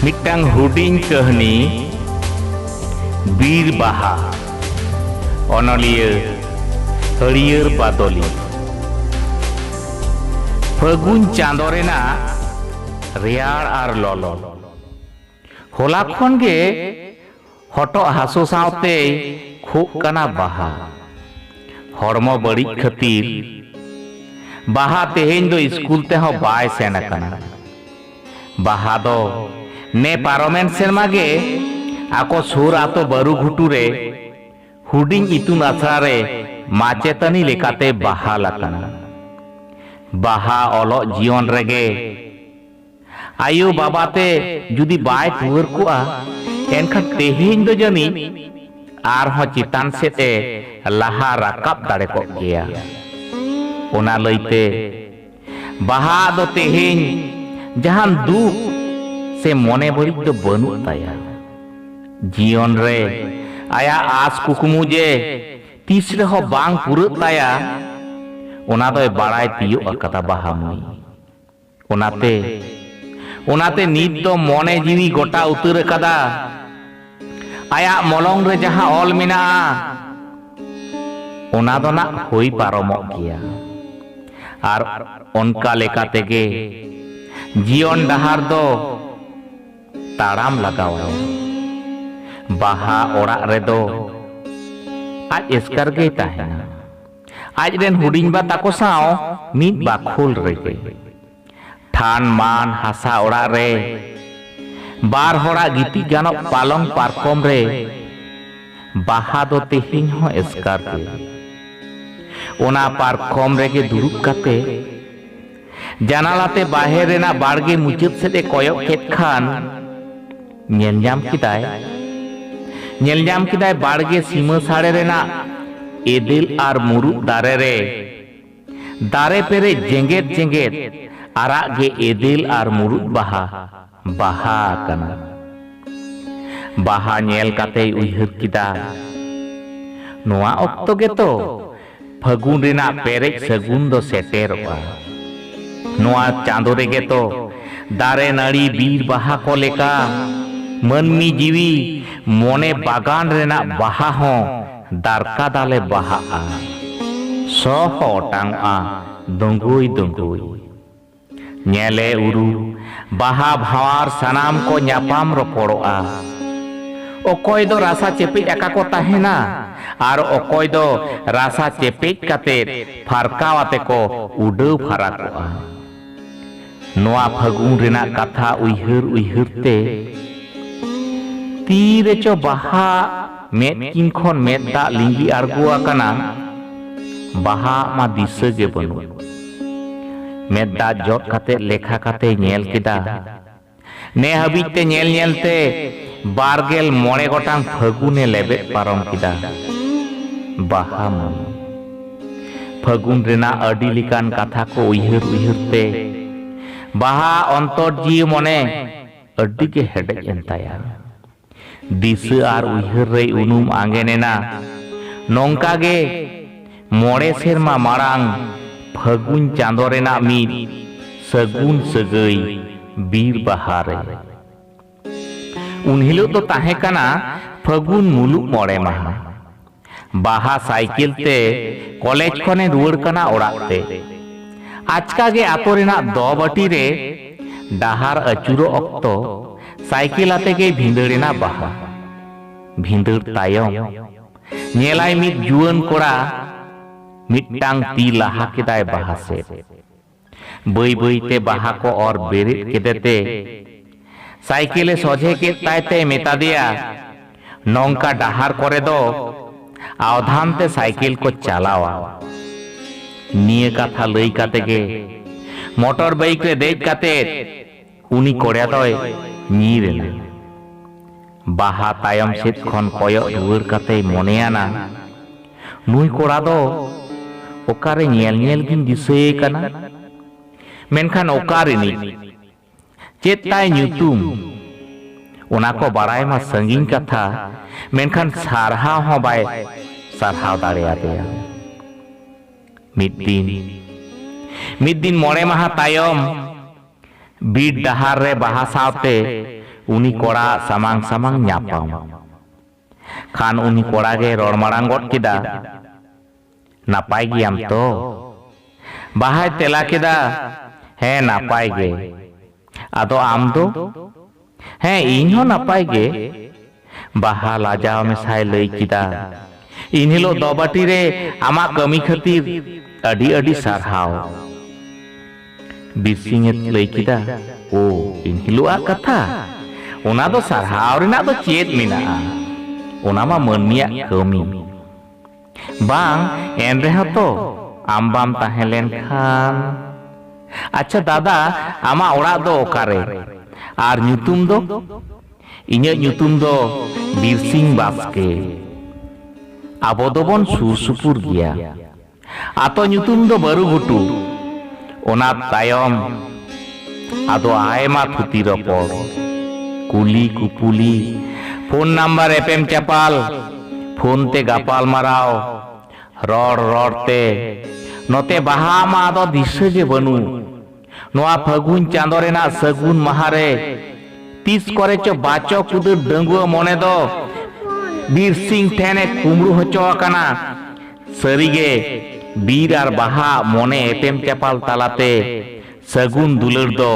मिट्टांग हुडिंग कहनी बीर बाहा अनलिया हरियर बादली फगुन चांदो रेना रेयाड़ आर ललो होला खन गे हटो हासो सावते खूब कना बाहा हड़मो बड़ी खातिर बाहा तेहेन दो स्कूल ते हो बाय सेना कना बाहा दो ने पारोमेंट सेरमा गे आको सुर आतो बरु घुटू रे हुडिंग इतुन आसरा रे माचेतनी लेकाते बाहा लकना बाहा ओलो जीवन रेगे आयु बाबाते जुदी बाय टुवर कुआ एनखा तेहेन दो जनी आर हो चितान सेते लहा राकाब दाड़े को गया ओना लइते बाहा दो तेहेन जहान दुख से मने बड़ी तो बनू ताया जीवन रे आया आस कुकुमु जे तीसरे हो बांग पुरत ताया ओना दो बाड़ाय तियो अकता बाहा मुई ओनाते नीत दो मने जीवी गोटा उतर कदा आया मलंग रे जहां ऑल मिना ओना दो ना होई पारमो गया आर उनका लेका तेगे जीवन डहार दो ताड़ाम लगाओ बाहा ओड़ा रे दो आज एस्कर गे ताहेना आज रेन हुडिंग बा ताको साओ मीत बाखोल रेगे ठान मान हासा ओड़ा रे बार होड़ा गिती गानो पालंग पारकम रे बाहा दो तेहिं हो एस्कर गे ओना पारकम रेगे दुरुब काते जानालाते बाहेर रेना बाड़गे मुचाद सेदे कयक केत खान नेलजाम किदाय बाड़गे सीमा साड़े रेना एदिल आर मुरुद दारे रे दारे पेरे जेंगेत जेंगेत आराग गे एदिल आर मुरुद बाहा कना बाहा नेल काते उइहर किदा नोआ ऑक्तो गे तो फगुन रेना पेरे सगुन दो सेटेरोआ नोआ चांदो रेगे तो दारे नाड़ी बीर बाहा को लेका मनमी जीवी मोने बागान रेना बाहा हो दारका दाले बाहा सो होटांग दंगुई नेले उरु बाहा भावार सनाम को न्यापाम रोपड़ोआ ओकोय दो रासा चेपिज एका को ताहेना आर ओकोय दो रासा चेपिज काते फारकावाते को उडौ फाराकोआ नोआ फगुन रेना कथा उइहर ते तीरे चो बाहा मेद किन खन मेद दा लिंगी आरगुआ कना बाहा मा दिसे गे बनु मेद दा जोट काते लेखा काते नेल किदा ने हबीते नेल ते बारगेल मोड़े गोटांग फगुने लेबे पारम किदा बाहा मन फगुन रेना अडी लिकान कथा को उइहर ते बाहा अंतर जी मने अड्डी के हेडेज एंताया दिसे आर उइहर रे उनुम आंगेनेना नोंका गे मोड़े सेरमा मारांग फगुन चांदो रेना मीद सगुन सगई बीर बाहा रे उनहिलो तो ताहे कना फगुन मुलुक मोड़े माहा बाहा साइकिल ते कॉलेज खने रुवर कना ओड़ाते आजका गे आतो रेना दो बटी रे डाहार अचुरो ऑक्तो साइकिल आते गे भिंदड़ेना बाहा भिंदड़ तायम नेलाय मिद जुआन कोड़ा मिट्टांग ती लाहा केदाय बाहा से बई बई ते बाहा को और बेरित केदेते साइकिले सोझे के तायते मेता दिया नौका डाहार करे दो आवधान ते साइकिल को चलावा निये कथा लई काते गे मोटर बाइक रे देख काते उनी कोड़िया दोय नीरेले बाहा तायम सेत खन कयो रुवर काते मोनेयाना नुई कोड़ा दो ओकारे नेल गिन दिसे कना मेनखान ओकारे नि चेत ताय न्यूतुम ओना को बाड़ाय मा संगीन कथा मेनखान सारहाव हो बाय सारहाव दाड़ेयातेया मिद दिन मोड़े माहा तायम बीट डहार रे बाहा सावते उनी कोड़ा सामांग सामांग ᱧᱟᱯᱟᱢ खान उनी कोड़ा गे रोड़ मारांग गोट किदा नापाय गियाम तो बाहाय तेला किदा हे नापाय गे आदो आम दो हे इन हो नापाय गे बाहा लाजाव में साय लई किदा इन हिलो दोबाटी रे आमा कमी खातिर अडी अडी सारहाव बिरसिंगे लई किदा ओ इन हिलो आ कथा ओना दो सारहाव रेना दो चेत मिना ओना मा मनिया कमी बांग एन रेहा तो आम बाम ताहें लेन खान अच्छा दादा आमा ओड़ा दो ओकारे आर ᱧᱩᱛᱩᱢ दो इᱧᱟᱹᱜ ᱧᱩᱛᱩᱢ दो बिरसिंग बास्के आबो दोबन सुर सुपुर गिया आतो ᱧᱩᱛᱩᱢ दो बारुघुटू ओना तायम आदो आयमा थुती रपड़ कुली कुपुली फोन नंबर एपेम चापाल फोन ते गापाल माराव रड़ रड़ते नोते बाहा मा आदो दिशा गे बनू नोआ फगुन चांदो रेना सगुन महारे तीस करे चो बाचो कुदर डंगुआ मोने दो बिरसिंग ठेने कुमरू हचो आकाना सरीगे बीर आर बाहा मोने एपेम चापाल तालाते सगुन दुलर दो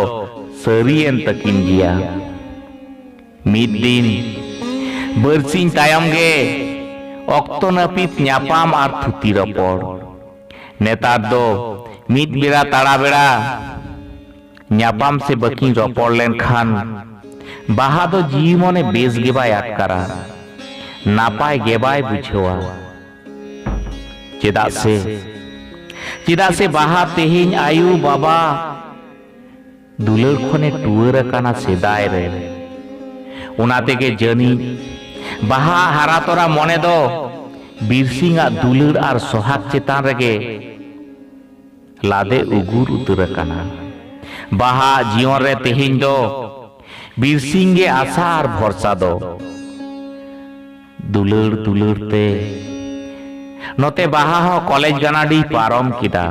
सरियन तकिन गिया मिद दिन बरसिंग तायम गे ऑक्तो नपीत ᱧᱟᱯᱟᱢ आर थुती रपड़ नेतार दो मिद बेड़ा ताड़ा बेड़ा ᱧᱟᱯᱟᱢ से बकिन रपड़ लेन खान बाहा दो जीव मने बेस गे बाय आटकारा नापाय गे बाय बुझेवा चेदा से बाहा तेहिं आयु बाबा दुलर खने टुअर काना सेदाय रे उना तेगे जनी बाहा हारा तोरा मोने दो बिरसिंगा दुलर आर सोहाग चेतान रेगे लादे उगुर उतर काना बाहा जीवन रे तेहिं दो बिरसिंगे आशा आर भरसा दो दुलर दुलर ते नोते बाहा हो कॉलेज गनाडी पारम किदा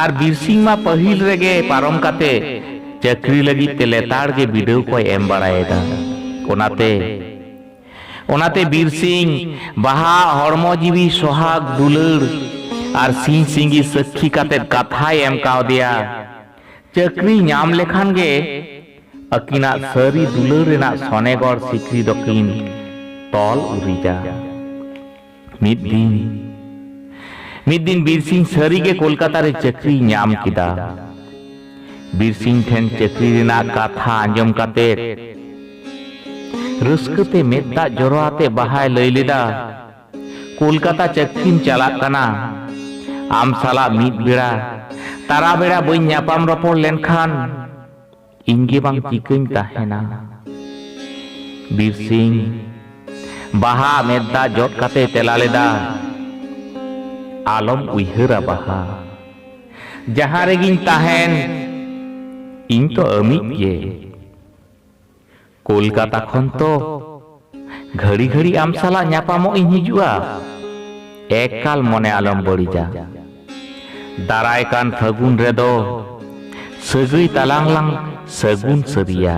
आर बिरसिंग मा पहिल रेगे पारम काते चक्री लगी ते लेताड़ के बिडव को एम बड़ाएदा ओनाते बिरसिंग बाहा हड़मो जीवी सोहाग दुलर आर सिंह सिंगी सखी काते कथा एम काव दिया चक्री नाम लेखान गे अकिना सरी दुलर रेना सोनेगढ़ सिकरी दकिन तल उरिजा मिद दिन बिरसिंग सरी के कोलकाता रे चक्री नाम किदा बिरसिंग ठेन चक्री रेना कथा आंजम काते रस्कते मेदा जरोआते बाहाय लई लेदा कोलकाता चक्रीम चलाक कना आम साला मिद बेड़ा तारा बेड़ा बई ᱧᱟᱯᱟᱢ रपड़ लेनखान इनगे बांग चिकन ताहेना बिरसिंग बाहा मेदा जट काते तेला लेदा आलम उइहरा बाहा जहां रेगिन ताहेन इन तो अमित गे कोलकाता खन तो घड़ी घड़ी आम साला ᱧᱟᱯᱟᱢᱚᱜ ᱤᱧ हिजुआ एकाल मने आलम बड़ीजा दाराय कान फगुन रेदो सगई तालांगलांग सगुन सरिया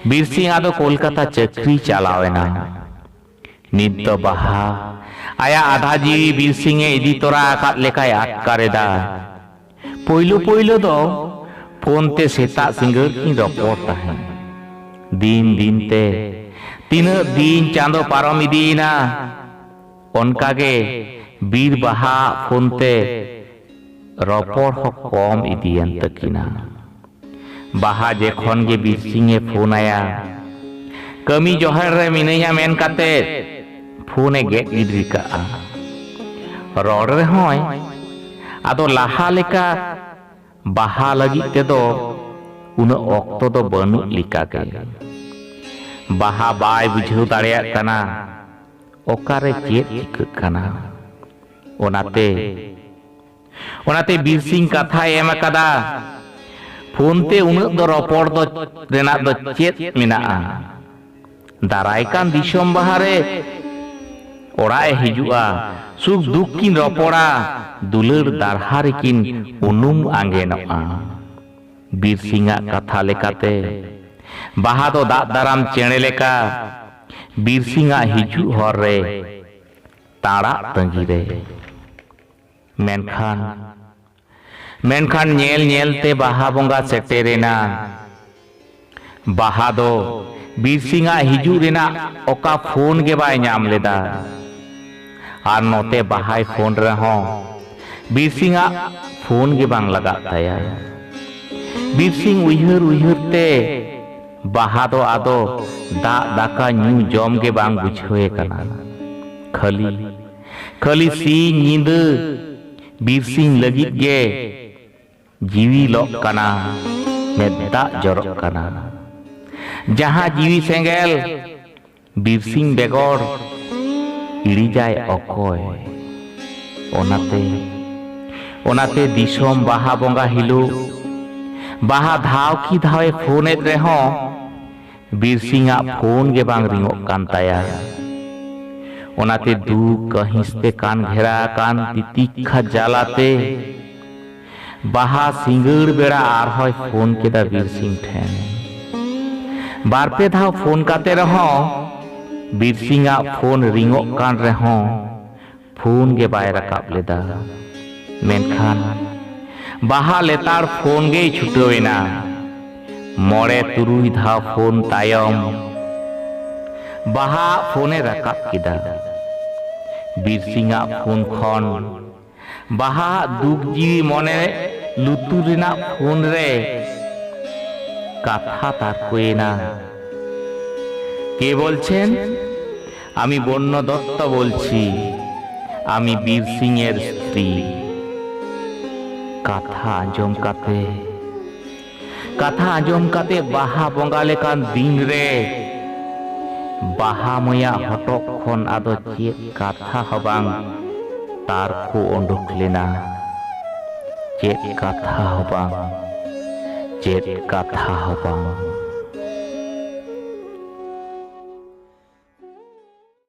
बिरसिंग आदो कोलकाता चक्री चलावेना नित तो बाहा आया आधा जीवी बिरसिंगे इदी तोरा आकात लेकाय आटकारेदा पोइलो पोइलो दो फोन ते सेता सिंगर की रपड़ ताहें दिन दिन ते तीन दिन चांदो पारम इदीना ओनकागे बीर बाहा फोन ते रपड़ हो कम इदियन तकिना बाहा जेखन गे बिरसिंगे फोन आया कमी जोहर रे मिनैया मेन काते फोने गेट गिद्री का रड़ रे होय आदो लाहा लेका बाहा लगी ते दो उना ऑक्तो दो बनु लिका के बाहा बाय बुझेव दाड़ेया कना ओकारे चेत चिकाक कना ओनाते बिरसिंग कथा एम कदा फोन ते उना दो रपड़ दो रेना दो चेत मेना दाराय कान दिसोम बाहारे ओड़ाए हिजुआ सुख दुख किन रपड़ा दुलर दारहा रेकिन उनुम आंगेनोआ बीर सिंह कथा लेकाते बाहा दो दाग दाराम चेणे लेका बीर सिंह हिजू हर रे ताड़ा तंगी रे मेनखान नेल नेलते बाहा बोंगा सेटेरेना बाहा दो बीर सिंह हिजू रेना ओका फोन के बाय नाम लेदा और नोते बाहाय फोन रहो बीर सिंह फोन के बांग लगा ताया बीर सिंह उइहर उइहर ते बाहा दो आदो दा दाका न्यू जम के बांग बुझे कना खाली खाली सी नींद बीर सिंह लगी गे जीवी लोक कना मेदा जरक कना जहां जीवी सेंगेल बीर सिंह बेगोर इड़ी जाय अकोय ओनाते दिसोम बाहा बोंगा हिलु बाहा धाव की धावे फोन रेहो बीर सिंह फोन के बांग रिंगोक कान ताया ओनाते दुख कहिंसते कान घेरा कान तितिखा जालाते बाहा सिंगड़ बेड़ा आर होय फोन केदा बीर सिंह ठेन बारपे धाव फोन काते रहो बीर सिंह फोन रिंगोक कान रहो फोन के बाय रकाब लेदा मेनखान बाहा लेतार फोन गे छुटोवेना मोड़े तुरुई धाव फोन तायम बाहा फोने रकाब किदा बीर सिंह फोन खन बाहा दुख जीवी मने लुतुर रेना फोन रे कथा तार कोयना के बोलছেন আমি বন্য দত্ত বলছি আমি বীর সিংয়ের স্ত্রী कथा आजम काते बाहा बंगा लेकान दिन रे बाहा मया हटक खन आदो चेत कथा हबांग तार को ओंडुक लेना चेत कथा हबांग